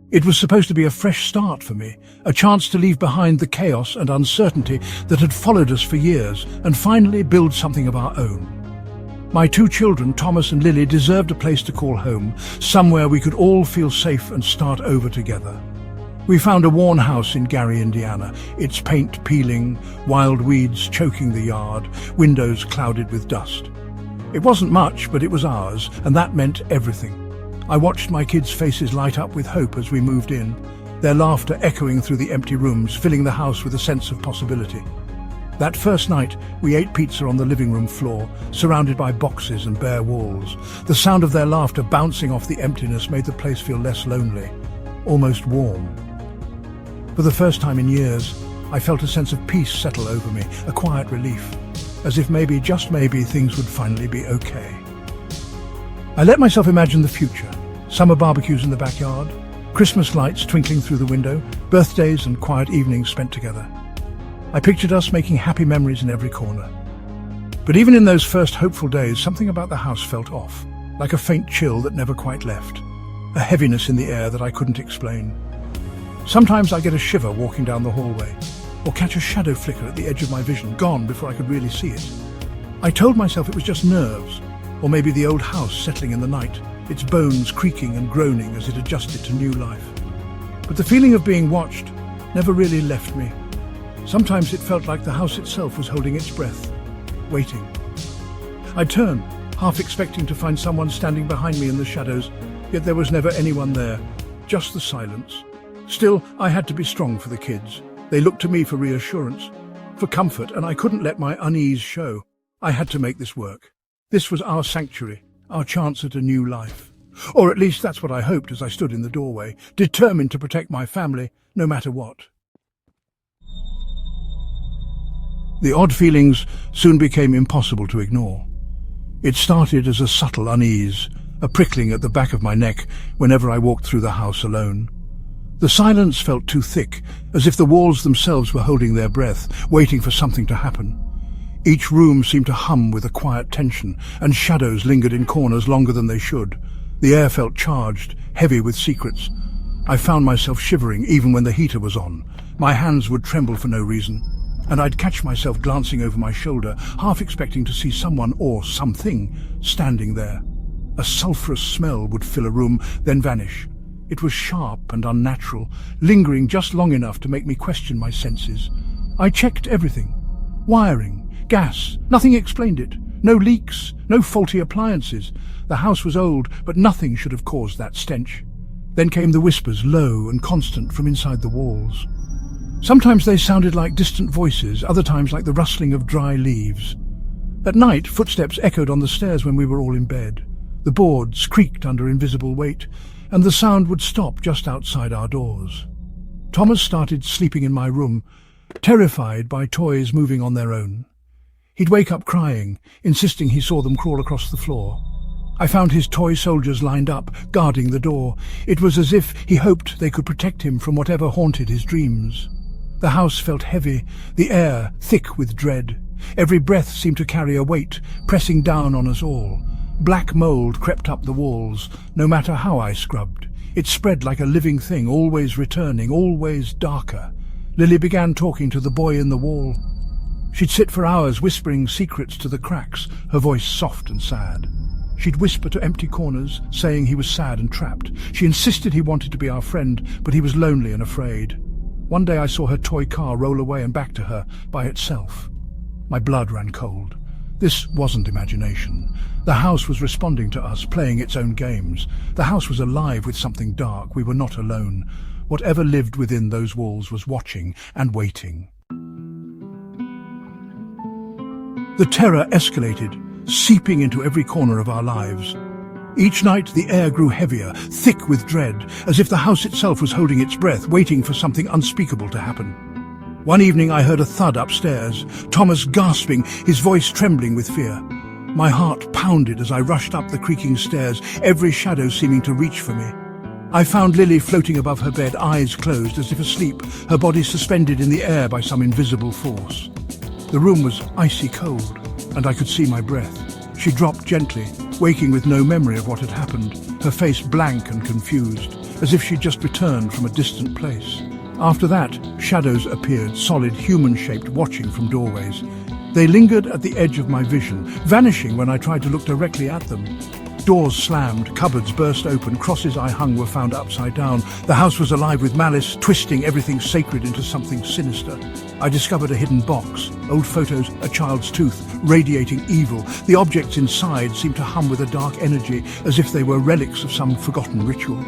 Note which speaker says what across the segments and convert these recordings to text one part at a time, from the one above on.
Speaker 1: It was supposed to be a fresh start for me, a chance to leave behind the chaos and uncertainty that had followed us for years and finally build something of our own. My two children, Thomas and Lily, deserved a place to call home, somewhere we could all feel safe and start over together. We found a worn house in Gary, Indiana, its paint peeling, wild weeds choking the yard, windows clouded with dust. It wasn't much, but it was ours, and that meant everything. I watched my kids' faces light up with hope as we moved in, their laughter echoing through the empty rooms, filling the house with a sense of possibility. That first night, we ate pizza on the living room floor, surrounded by boxes and bare walls. The sound of their laughter bouncing off the emptiness made the place feel less lonely, almost warm. For the first time in years, I felt a sense of peace settle over me, a quiet relief, as if maybe, just maybe, things would finally be okay. I let myself imagine the future, summer barbecues in the backyard, Christmas lights twinkling through the window, birthdays and quiet evenings spent together. I pictured us making happy memories in every corner. But even in those first hopeful days, something about the house felt off, like a faint chill that never quite left, a heaviness in the air that I couldn't explain. Sometimes I get a shiver walking down the hallway, or catch a shadow flicker at the edge of my vision, gone before I could really see it. I told myself it was just nerves, or maybe the old house settling in the night, its bones creaking and groaning as it adjusted to new life. But the feeling of being watched never really left me. Sometimes it felt like the house itself was holding its breath, waiting. I'd turn, half expecting to find someone standing behind me in the shadows, yet there was never anyone there, just the silence. Still, I had to be strong for the kids. They looked to me for reassurance, for comfort, and I couldn't let my unease show. I had to make this work. This was our sanctuary, our chance at a new life. Or at least that's what I hoped as I stood in the doorway, determined to protect my family, no matter what. The odd feelings soon became impossible to ignore. It started as a subtle unease, a prickling at the back of my neck whenever I walked through the house alone. The silence felt too thick, as if the walls themselves were holding their breath, waiting for something to happen. Each room seemed to hum with a quiet tension, and shadows lingered in corners longer than they should. The air felt charged, heavy with secrets. I found myself shivering even when the heater was on. My hands would tremble for no reason, and I'd catch myself glancing over my shoulder, half expecting to see someone or something standing there. A sulphurous smell would fill a room, then vanish. It was sharp and unnatural, lingering just long enough to make me question my senses. I checked everything. Wiring, gas, nothing explained it. No leaks, no faulty appliances. The house was old, but nothing should have caused that stench. Then came the whispers, low and constant from inside the walls. Sometimes they sounded like distant voices, other times like the rustling of dry leaves. At night, footsteps echoed on the stairs when we were all in bed. The boards creaked under invisible weight, and the sound would stop just outside our doors. Thomas started sleeping in my room, terrified by toys moving on their own. He'd wake up crying, insisting he saw them crawl across the floor. I found his toy soldiers lined up, guarding the door. It was as if he hoped they could protect him from whatever haunted his dreams. The house felt heavy, the air thick with dread. Every breath seemed to carry a weight, pressing down on us all. Black mold crept up the walls, no matter how I scrubbed. It spread like a living thing, always returning, always darker. Lily began talking to the boy in the wall. She'd sit for hours whispering secrets to the cracks, her voice soft and sad. She'd whisper to empty corners, saying he was sad and trapped. She insisted he wanted to be our friend, but he was lonely and afraid. One day I saw her toy car roll away and back to her by itself. My blood ran cold. This wasn't imagination. The house was responding to us, playing its own games. The house was alive with something dark. We were not alone. Whatever lived within those walls was watching and waiting. The terror escalated, seeping into every corner of our lives. Each night the air grew heavier, thick with dread, as if the house itself was holding its breath, waiting for something unspeakable to happen. One evening I heard a thud upstairs, Thomas gasping, his voice trembling with fear. My heart pounded as I rushed up the creaking stairs, every shadow seeming to reach for me. I found Lily floating above her bed, eyes closed as if asleep, her body suspended in the air by some invisible force. The room was icy cold, and I could see my breath. She dropped gently, waking with no memory of what had happened, her face blank and confused. as if she'd just returned from a distant place. After that, shadows appeared, solid, human-shaped, watching from doorways. They lingered at the edge of my vision, vanishing when I tried to look directly at them. Doors slammed, cupboards burst open, crosses I hung were found upside down. The house was alive with malice, twisting everything sacred into something sinister. I discovered a hidden box, old photos, a child's tooth, radiating evil. The objects inside seemed to hum with a dark energy, as if they were relics of some forgotten ritual.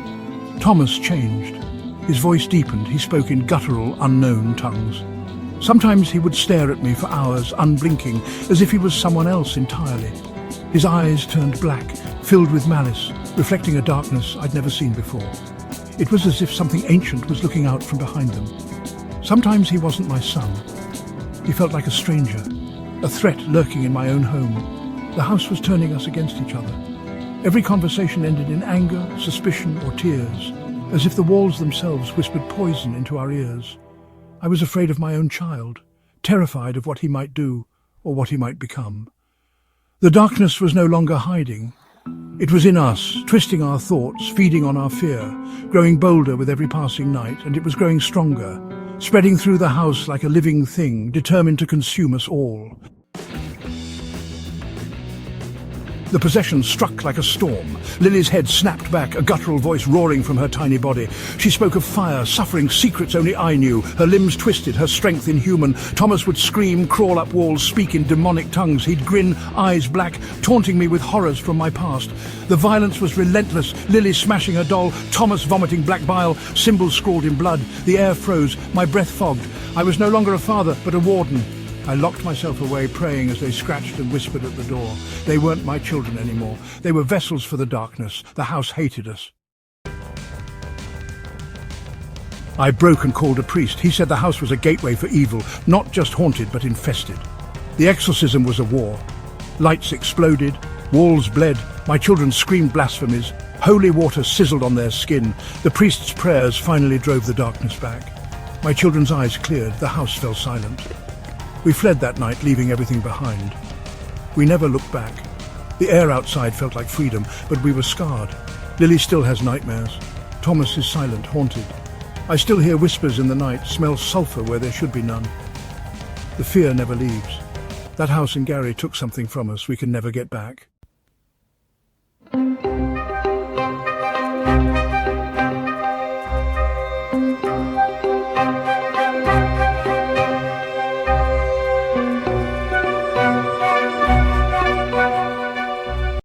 Speaker 1: Thomas changed. His voice deepened. He spoke in guttural, unknown tongues. Sometimes he would stare at me for hours, unblinking, as if he was someone else entirely. His eyes turned black, filled with malice, reflecting a darkness I'd never seen before. It was as if something ancient was looking out from behind them. Sometimes he wasn't my son. He felt like a stranger, a threat lurking in my own home. The house was turning us against each other. Every conversation ended in anger, suspicion, or tears, as if the walls themselves whispered poison into our ears. I was afraid of my own child, terrified of what he might do or what he might become. The darkness was no longer hiding. It was in us, twisting our thoughts, feeding on our fear, growing bolder with every passing night, and it was growing stronger, spreading through the house like a living thing, determined to consume us all. The possession struck like a storm. Lily's head snapped back, a guttural voice roaring from her tiny body. She spoke of fire, suffering, secrets only I knew. Her limbs twisted, her strength inhuman. Thomas would scream, crawl up walls, speak in demonic tongues. He'd grin, eyes black, taunting me with horrors from my past. The violence was relentless. Lily smashing her doll, Thomas vomiting black bile, symbols scrawled in blood. The air froze, my breath fogged. I was no longer a father, but a warden. I locked myself away, praying as they scratched and whispered at the door. They weren't my children anymore. They were vessels for the darkness. The house hated us. I broke and called a priest. He said the house was a gateway for evil, not just haunted, but infested. The exorcism was a war. Lights exploded, walls bled, my children screamed blasphemies. Holy water sizzled on their skin. The priest's prayers finally drove the darkness back. My children's eyes cleared. The house fell silent. We fled that night, leaving everything behind. We never looked back. The air outside felt like freedom, but we were scarred. Lily still has nightmares. Thomas is silent, haunted. I still hear whispers in the night, smell sulfur where there should be none. The fear never leaves. That house in Gary took something from us we can never get back.